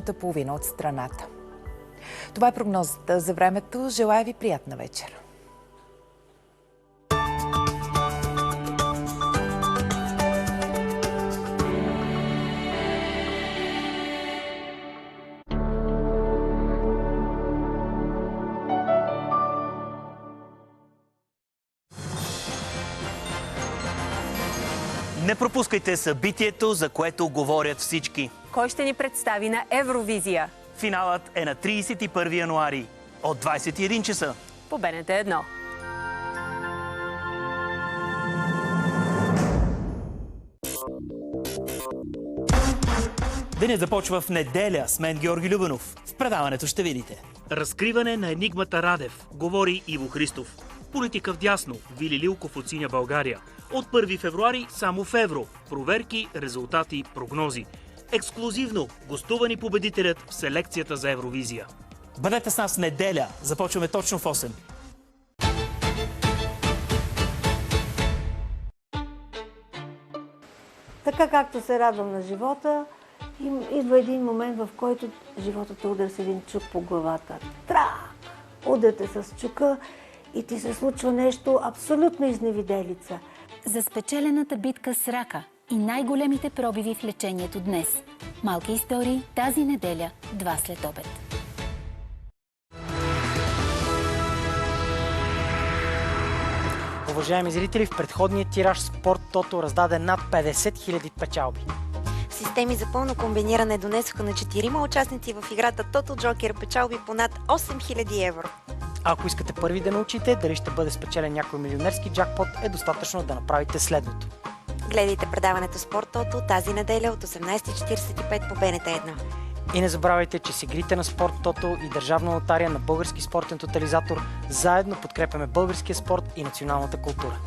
половина от страната. Това е прогнозата за времето. Желая ви приятна вечер. Не пропускайте събитието, за което говорят всички. Кой ще ни представи на Евровизия? Финалът е на 31 януари от 21 часа. По БНТ 1. Денят започва в неделя с мен Георги Любенов. В предаването ще видите. Разкриване на енигмата Радев, говори Иво Христов. Политика вдясно, Вили Лилков оценя България. От 1 февруари само в евро. Проверки, резултати, прогнози. Ексклузивно гостувани победителят в селекцията за Евровизия. Бъдете с нас в неделя. Започваме точно в 8. Така както се радвам на живота, идва един момент, в който живота те удар с един чук по главата. Удряте с чука и ти се случва нещо абсолютно изневиделица. За спечелената битка с рака и най-големите пробиви в лечението днес. Малки истории тази неделя, 2 след обед. Уважаеми зрители, в предходния тираж Спорт Тото раздаде над 50 000 печалби. Системи за пълно комбиниране донесоха на 4 участници в играта Тото Джокер печалби по над 8000 евро. Ако искате първи да научите дали ще бъде спечелен някой милионерски джакпот, е достатъчно да направите следното. Гледайте предаването Спорт Тото тази неделя от 18:45 по БНТ 1. И не забравяйте, че с игрите на Спорт Тото и Държавна лотария на Български спортен тотализатор заедно подкрепяме българския спорт и националната култура.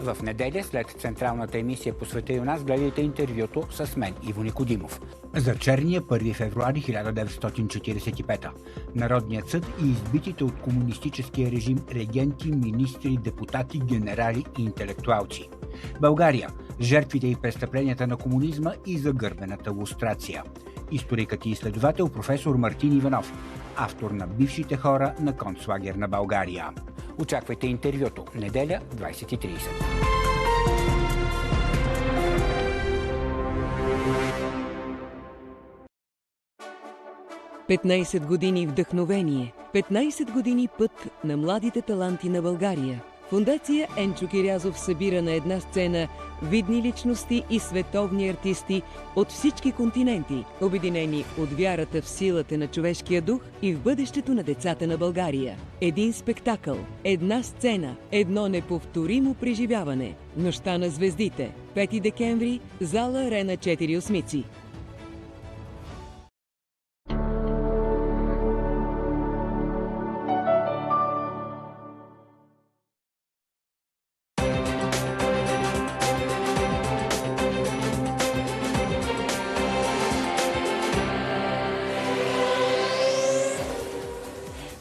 В неделя, след централната емисия "Посвети у нас", гледайте интервюто с мен, Иво Никодимов. За черния 1 февруари 1945. Народният съд и избитите от комунистическия режим регенти, министри, депутати, генерали и интелектуалци. България. Жертвите и престъпленията на комунизма и загърбената лустрация. Историкът и изследовател професор Мартин Иванов. Автор на "Бившите хора на концлагер на България". Очаквайте интервюто. Неделя, 20:30. «15 години вдъхновение, 15 години път на младите таланти на България». Фондация Енчо Кирязов събира на една сцена видни личности и световни артисти от всички континенти, обединени от вярата в силата на човешкия дух и в бъдещето на децата на България. Един спектакъл, една сцена, едно неповторимо преживяване. Нощта на звездите. 5 декември, зала Арена 4 Осмици.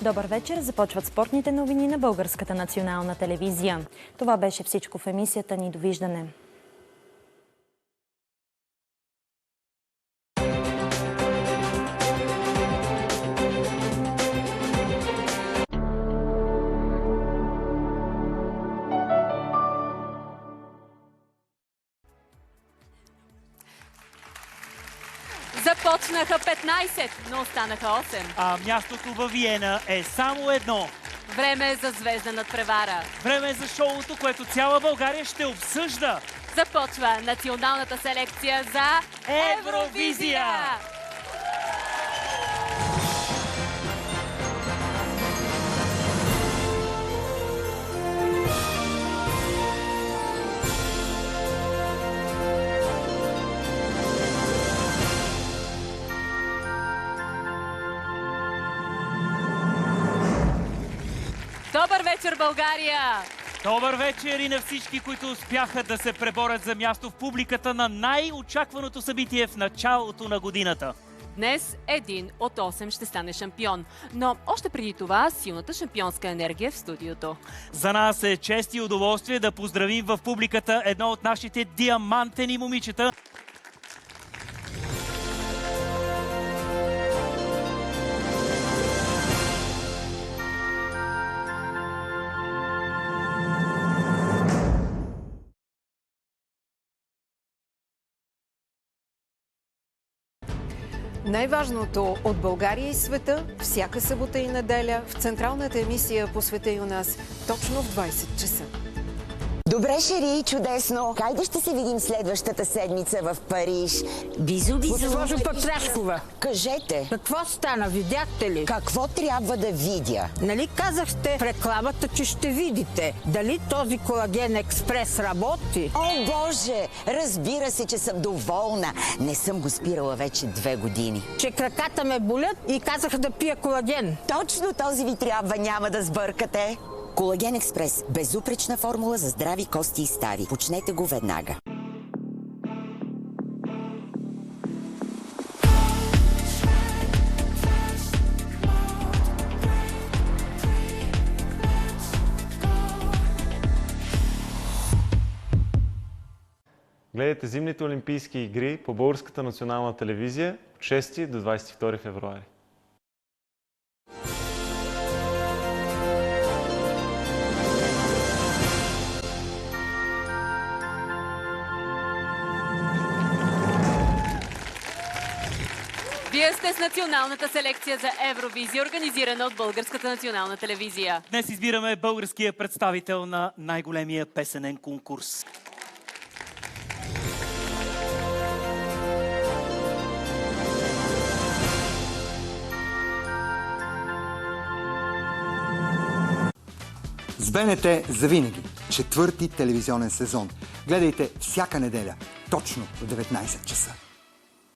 Добър вечер! Започват спортните новини на Българската национална телевизия. Това беше всичко в емисията ни. Довиждане! Започнаха 15, но останаха 8. А мястото във Виена е само едно. Време е за звезда надпревара. Време е за шоуто, което цяла България ще обсъжда. Започва националната селекция за Евровизия! Добър вечер, България! Добър вечер и на всички, които успяха да се преборят за място в публиката на най-очакваното събитие в началото на годината. Днес един от 8 ще стане шампион. Но още преди това силната шампионска енергия в студиото. За нас е чест и удоволствие да поздравим в публиката едно от нашите диамантени момичета. Най-важното от България и света всяка събота и неделя в централната емисия по света и у нас точно в 20 часа. Добре, Шери, чудесно. Хайде ще се видим следващата седмица в Париж. Бизо. Госпожо Патрашкова, кажете. Какво стана? Видяхте ли? Какво трябва да видя? Нали казахте в рекламата, че ще видите? Дали този колаген експрес работи? О, Боже! Разбира се, че съм доволна. Не съм го спирала вече 2 години. Че краката ме болят и казах да пия колаген. Точно този ви трябва, няма да сбъркате. Колаген експрес. Безупречна формула за здрави кости и стави. Почнете го веднага. Гледайте зимните олимпийски игри по Българската национална телевизия от 6 до 22 февруари. Вие сте с националната селекция за Евровизия, организирана от Българската национална телевизия. Днес избираме българския представител на най-големия песенен конкурс. С БНТ завинаги. 4-ти телевизионен сезон. Гледайте всяка неделя, точно в 19 часа.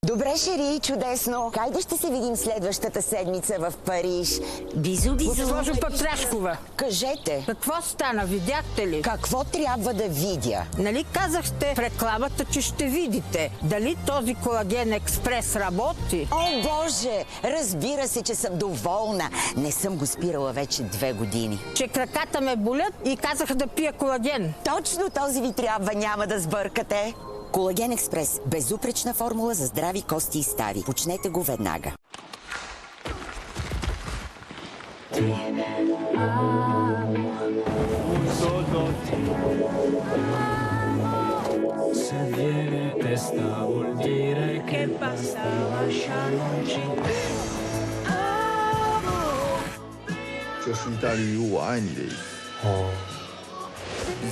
Добре, Шери, чудесно. Хайде ще се видим следващата седмица в Париж. Бизо. Госпожо Патрашкова, кажете. Какво стана? Видяхте ли? Какво трябва да видя? Нали казахте в рекламата, че ще видите? Дали този колаген експрес работи? О, Боже! Разбира се, че съм доволна. Не съм го спирала вече 2 години. Че краката ме болят и казах да пия колаген. Точно този ви трябва, няма да сбъркате. Колаген експрес. Безупречна формула за здрави кости и стави. Почнете го веднага.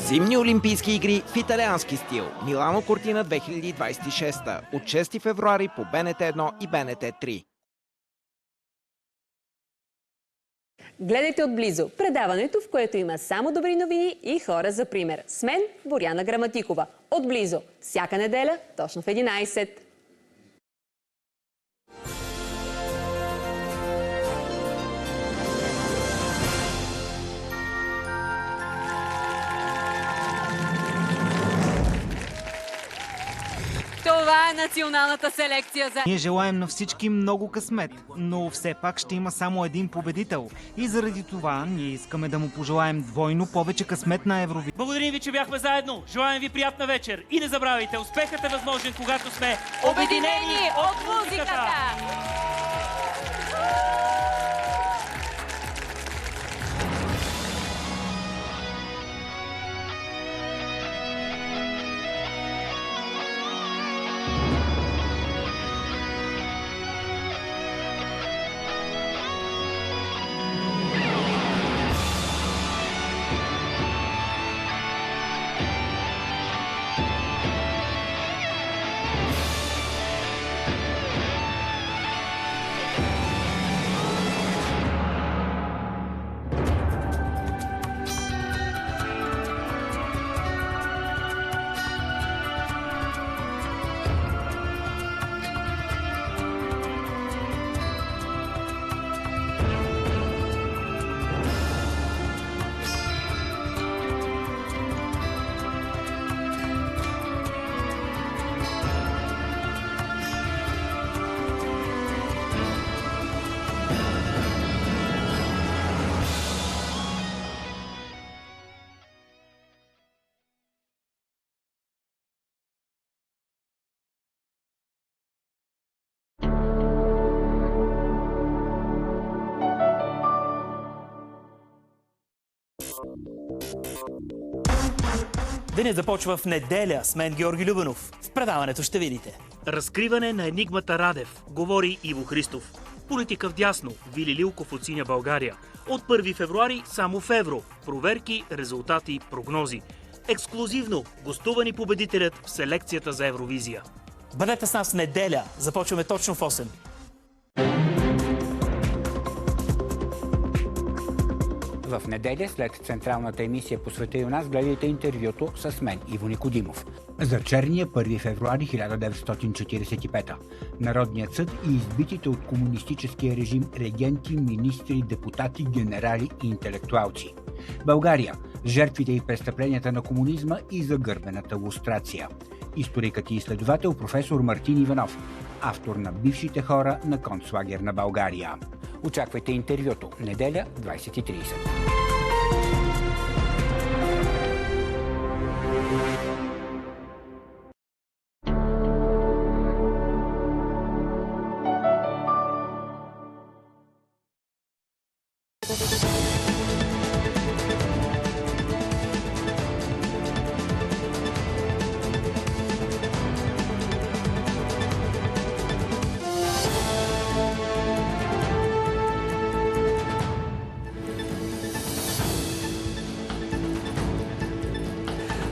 Зимни олимпийски игри в италиански стил. Милано Кортина 2026 от 6 февруари по БНТ 1 и БНТ 3. Гледайте отблизо предаването, в което има само добри новини и хора за пример. С мен Боряна Граматикова. Отблизо. Всяка неделя, точно в 11. Това е националната селекция за... Ние желаем на всички много късмет, но все пак ще има само един победител. И заради това ние искаме да му пожелаем двойно повече късмет на Евровизия. Благодарим ви, че бяхме заедно. Желаем ви приятна вечер. И не забравяйте, успехът е възможен, когато сме обединени от музиката! Денят започва в неделя с мен Георги Любенов. В предаването ще видите разкриване на енигмата Радев, говори Иво Христов. Политика вдясно, Вили Лилков от Синя България. От 1 февруари само в евро. Проверки, резултати, прогнози. Ексклузивно гостувани победителят в селекцията за Евровизия. Бъдете с нас в неделя. Започваме точно в 8. В неделя, след централната емисия по Света и у нас, гледайте интервюто с мен, Иво Никодимов. За черния 1 февруари 1945. Народният съд и избитите от комунистическия режим регенти, министри, депутати, генерали и интелектуалци. България. Жертвите и престъпленията на комунизма и загърбената лустрация. Историкът и изследовател професор Мартин Иванов. Автор на бившите хора на концлагер на България. Очаквайте интервюто. Неделя, 20:30.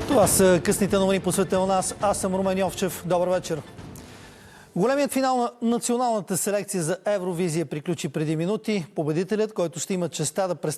Това са късните новини по света у нас. Аз съм Румен Йовчев. Добър вечер. Големият финал на националната селекция за Евровизия приключи преди минути. Победителят, който ще има честта да представи